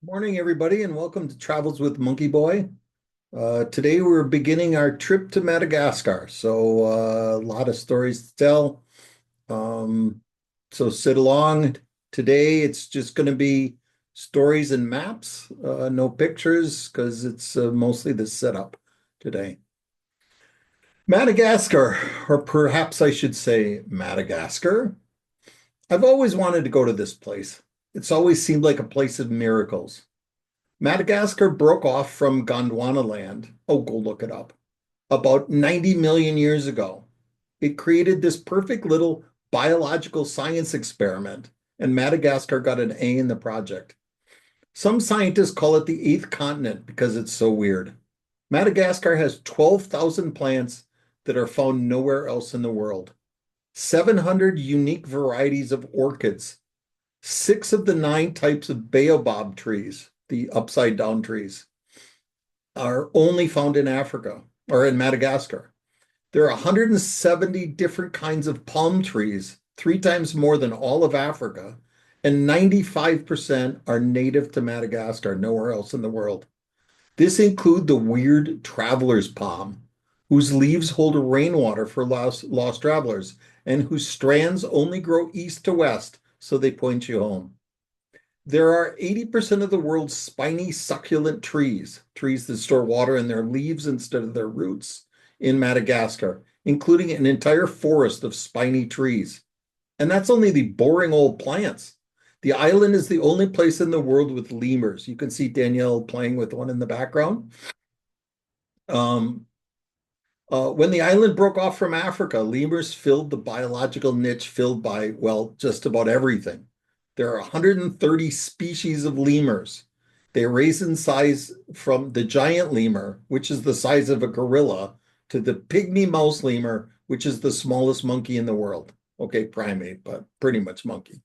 Morning, everybody, and welcome to Travels with Monkey Boy. Today we're beginning our trip to Madagascar, so a lot of stories to tell. Um, so sit along. Today it's just going to be stories and maps, no pictures, because it's mostly the setup today. Madagascar, or perhaps I should say Madagascar. I've always wanted to go to this place. It's always seemed like a place of miracles. Madagascar broke off from Gondwana land. Oh, go look it up. About 90 million years ago. It created this perfect little biological science experiment, and Madagascar got an A in the project. Some scientists call it the eighth continent because it's so weird. Madagascar has 12,000 plants that are found nowhere else in the world, 700 unique varieties of orchids, six of the nine types of baobab trees, the upside down trees, are only found in Africa or in Madagascar. There are 170 different kinds of palm trees, three times more than all of Africa, and 95% are native to Madagascar, nowhere else in the world. This include the weird traveler's palm, whose leaves hold rainwater for lost travelers, and whose strands only grow east to west, so they point you home. There are 80% of the world's spiny succulent trees, trees that store water in their leaves instead of their roots, in Madagascar, including an entire forest of spiny trees. And that's only the boring old plants. The island is the only place in the world with lemurs. You can see Danielle playing with one in the background. Um, when the island broke off from Africa, lemurs filled the biological niche filled by, well, just about everything. There are 130 species of lemurs. They range in size from the giant lemur, which is the size of a gorilla, to the pygmy mouse lemur, which is the smallest monkey in the world. Okay, primate, but pretty much monkey.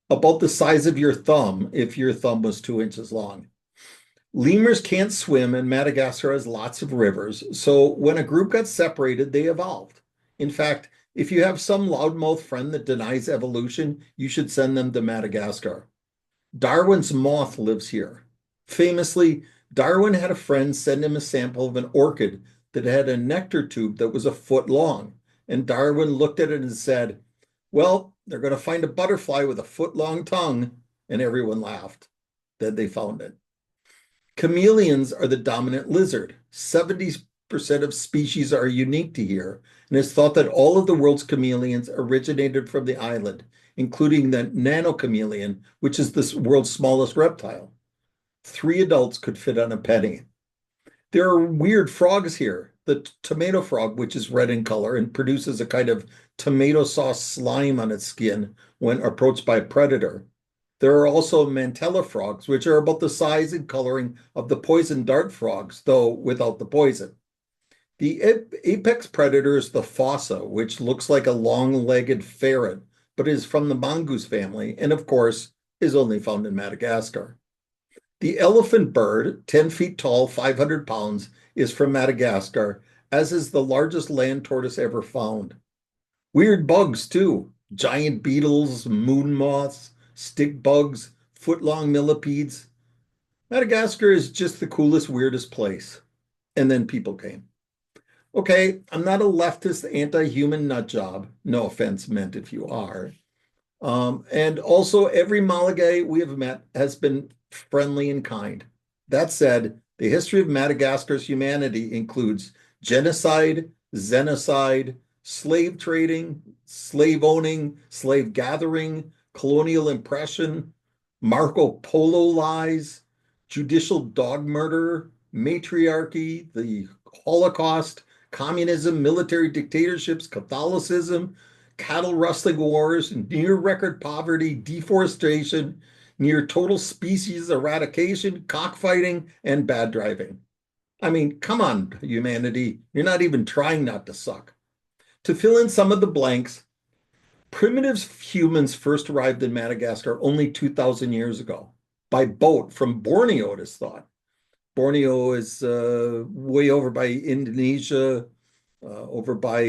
About the size of your thumb if your thumb was 2 inches long. Lemurs can't swim, and Madagascar has lots of rivers. So when a group got separated, they evolved. In fact, if you have some loudmouth friend that denies evolution, you should send them to Madagascar. Darwin's moth lives here. Famously, Darwin had a friend send him a sample of an orchid that had a nectar tube that was a foot long. And Darwin looked at it and said, well, they're going to find a butterfly with a foot long tongue. And everyone laughed. Then they found it. Chameleons are the dominant lizard. 70% of species are unique to here, and it's thought that all of the world's chameleons originated from the island, including the nanochameleon, which is the world's smallest reptile. 3 adults could fit on a penny. There are weird frogs here. The tomato frog, which is red in color and produces a kind of tomato sauce slime on its skin when approached by a predator. There are also mantella frogs, which are about the size and coloring of the poison dart frogs, though without the poison. The apex predator is the fossa, which looks like a long-legged ferret, but is from the mongoose family, and of course, is only found in Madagascar. The elephant bird, 10 feet tall, 500 pounds, is from Madagascar, as is the largest land tortoise ever found. Weird bugs, too. Giant beetles, moon moths, stick bugs, foot-long millipedes. Madagascar is just the coolest, weirdest place. And then people came. Okay, I'm not a leftist anti-human nut job. No offense meant if you are. And also, every Malagasy we have met has been friendly and kind. That said, the history of Madagascar's humanity includes genocide, xenocide, slave trading, slave owning, slave gathering, colonial oppression, Marco Polo lies, judicial dog murder, matriarchy, the Holocaust, communism, military dictatorships, Catholicism, cattle rustling wars, near record poverty, deforestation, near total species eradication, cockfighting, and bad driving. I mean, come on, humanity. You're not even trying not to suck. To fill in some of the blanks, primitive humans first arrived in Madagascar only 2,000 years ago by boat from Borneo, it is thought. Borneo is way over by Indonesia, over by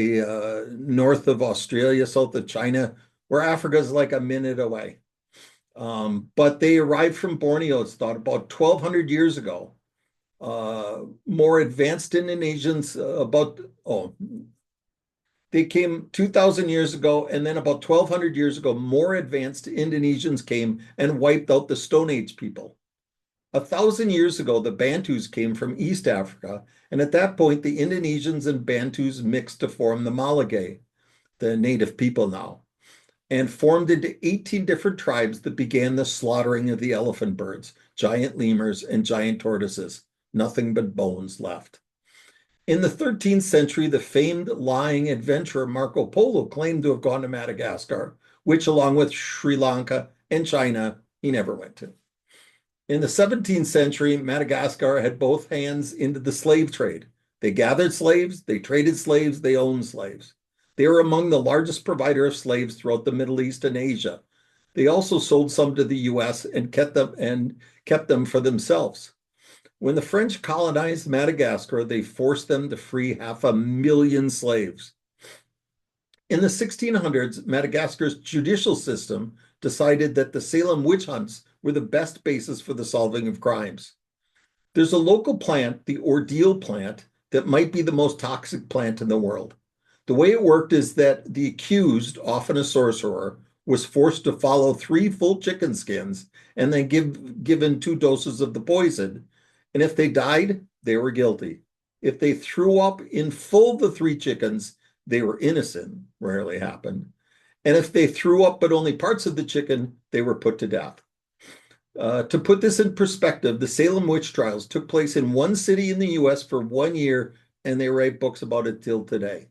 north of Australia, south of China, where Africa is like a minute away. But they arrived from Borneo, it's thought about 1,200 years ago. More advanced Indonesians, they came 2,000 years ago, and then about 1,200 years ago, more advanced Indonesians came and wiped out the Stone Age people. 1,000 years ago, the Bantus came from East Africa, and at that point, the Indonesians and Bantus mixed to form the Malagasy, the native people now, and formed into 18 different tribes that began the slaughtering of the elephant birds, giant lemurs, and giant tortoises. Nothing but bones left. In the 13th century, the famed lying adventurer Marco Polo claimed to have gone to Madagascar, which, along with Sri Lanka and China, he never went to. In the 17th century, Madagascar had both hands into the slave trade. They gathered slaves, they traded slaves, they owned slaves. They were among the largest provider of slaves throughout the Middle East and Asia. They also sold some to the US and kept them for themselves. When the French colonized Madagascar, they forced them to free 500,000 slaves. In the 1600s, Madagascar's judicial system decided that the Salem witch hunts were the best basis for the solving of crimes. There's a local plant, the ordeal plant, that might be the most toxic plant in the world. The way it worked is that the accused, often a sorcerer, was forced to follow 3 full chicken skins and then given 2 doses of the poison. And if they died, they were guilty. If they threw up in full the 3 chickens, they were innocent, rarely happened. And if they threw up but only parts of the chicken, they were put to death. To put this in perspective, the Salem witch trials took place in one city in the US for 1 year, and they write books about it till today.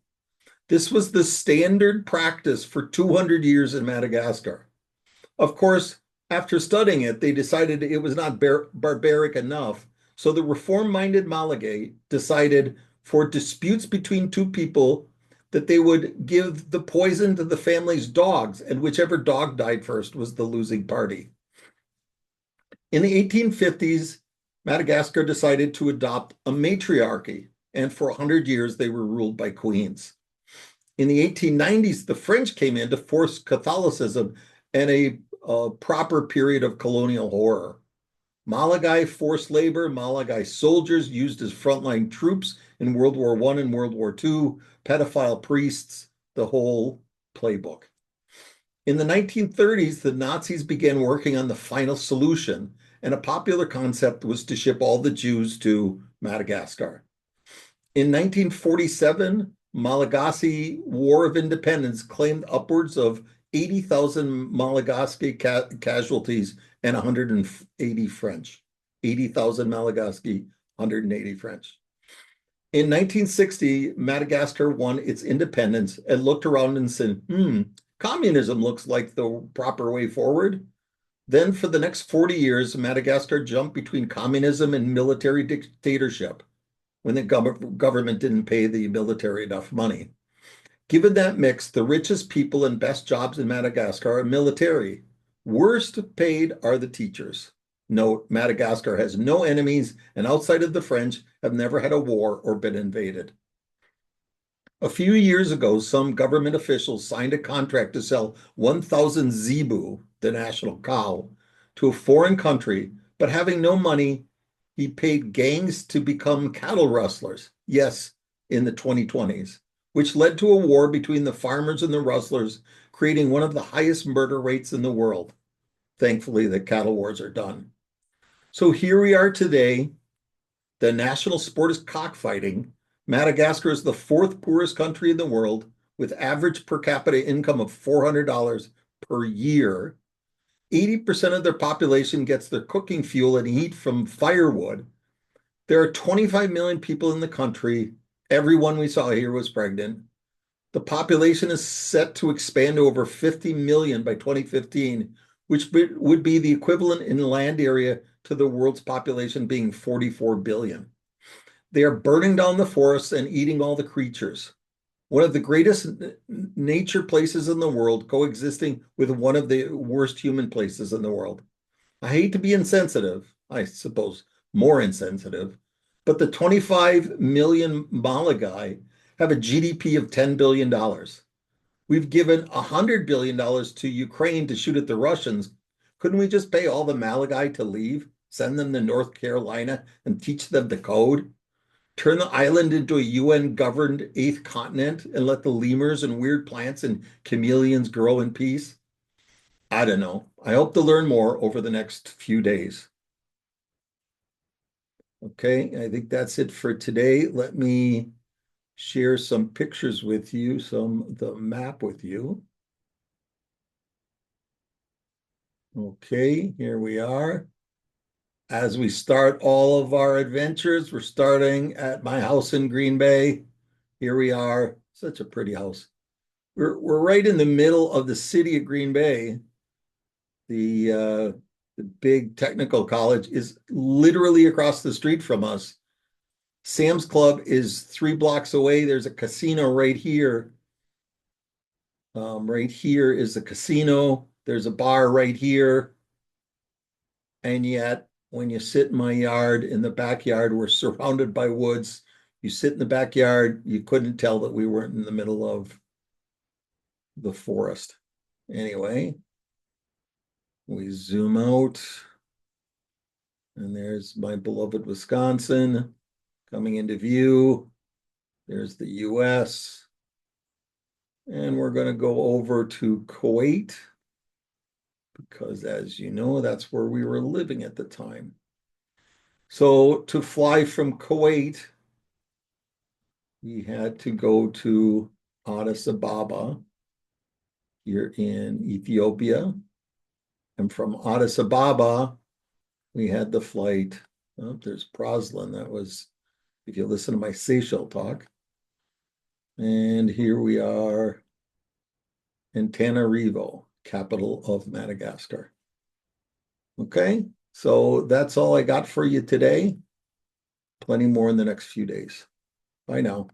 This was the standard practice for 200 years in Madagascar. Of course, after studying it, they decided it was not barbaric enough. So the reform-minded Malagasy decided for disputes between 2 people that they would give the poison to the family's dogs, and whichever dog died first was the losing party. In the 1850s, Madagascar decided to adopt a matriarchy, and for 100 years they were ruled by queens. In the 1890s, the French came in to force Catholicism and a proper period of colonial horror. Malagasy forced labor, Malagasy soldiers used as frontline troops in World War I and World War II, pedophile priests, the whole playbook. In the 1930s, the Nazis began working on the final solution, and a popular concept was to ship all the Jews to Madagascar. In 1947, Malagasy War of Independence claimed upwards of 80,000 Malagasy casualties and 180 French. 80,000 Malagasy, 180 French. In 1960, Madagascar won its independence and looked around and said, communism looks like the proper way forward. Then for the next 40 years, Madagascar jumped between communism and military dictatorship when the government didn't pay the military enough money. Given that mix, the richest people and best jobs in Madagascar are military. Worst paid are the teachers. Note, Madagascar has no enemies, and outside of the French, have never had a war or been invaded. A few years ago, some government officials signed a contract to sell 1,000 zebu, the national cow, to a foreign country, but having no money, he paid gangs to become cattle rustlers. Yes, in the 2020s, which led to a war between the farmers and the rustlers, creating one of the highest murder rates in the world. Thankfully, the cattle wars are done. So here we are today. The national sport is cockfighting. Madagascar is the 4th poorest country in the world, with average per capita income of $400 per year. 80% of their population gets their cooking fuel and heat from firewood. There are 25 million people in the country. Everyone we saw here was pregnant. The population is set to expand to over 50 million by 2015, which would be the equivalent in land area to the world's population being 44 billion. They are burning down the forests and eating all the creatures. One of the greatest nature places in the world coexisting with one of the worst human places in the world. I hate to be insensitive, I suppose more insensitive, but the 25 million Malagasy have a GDP of $10 billion. We've given $100 billion to Ukraine to shoot at the Russians, Couldn't we just pay all the Malagai to leave, send them to North Carolina and teach them the code? Turn the island into a UN-governed eighth continent and let the lemurs and weird plants and chameleons grow in peace? I don't know. I hope to learn more over the next few days. Okay, I think that's it for today. Let me share some pictures with you, the map with you. Okay, here we are. As we start all of our adventures, we're starting at my house in Green Bay. Here we are. Such a pretty house. We're right in the middle of the city of Green Bay. The big technical college is literally across the street from us. Sam's Club is 3 blocks away. There's a casino right here. Right here is the casino. There's a bar right here. And yet, when you sit in my yard, in the backyard, we're surrounded by woods. You sit in the backyard, you couldn't tell that we weren't in the middle of the forest. Anyway, we zoom out. And there's my beloved Wisconsin coming into view. There's the US. And we're going to go over to Kuwait because, as you know, that's where we were living at the time. So to fly from Kuwait, we had to go to Addis Ababa here in Ethiopia. And from Addis Ababa, we had the flight. Oh, there's Praslin. That was, if you listen to my Seychelles talk. And here we are in Tananarivo, capital of Madagascar. Okay, so that's all I got for you today. Plenty more in the next few days. Bye now.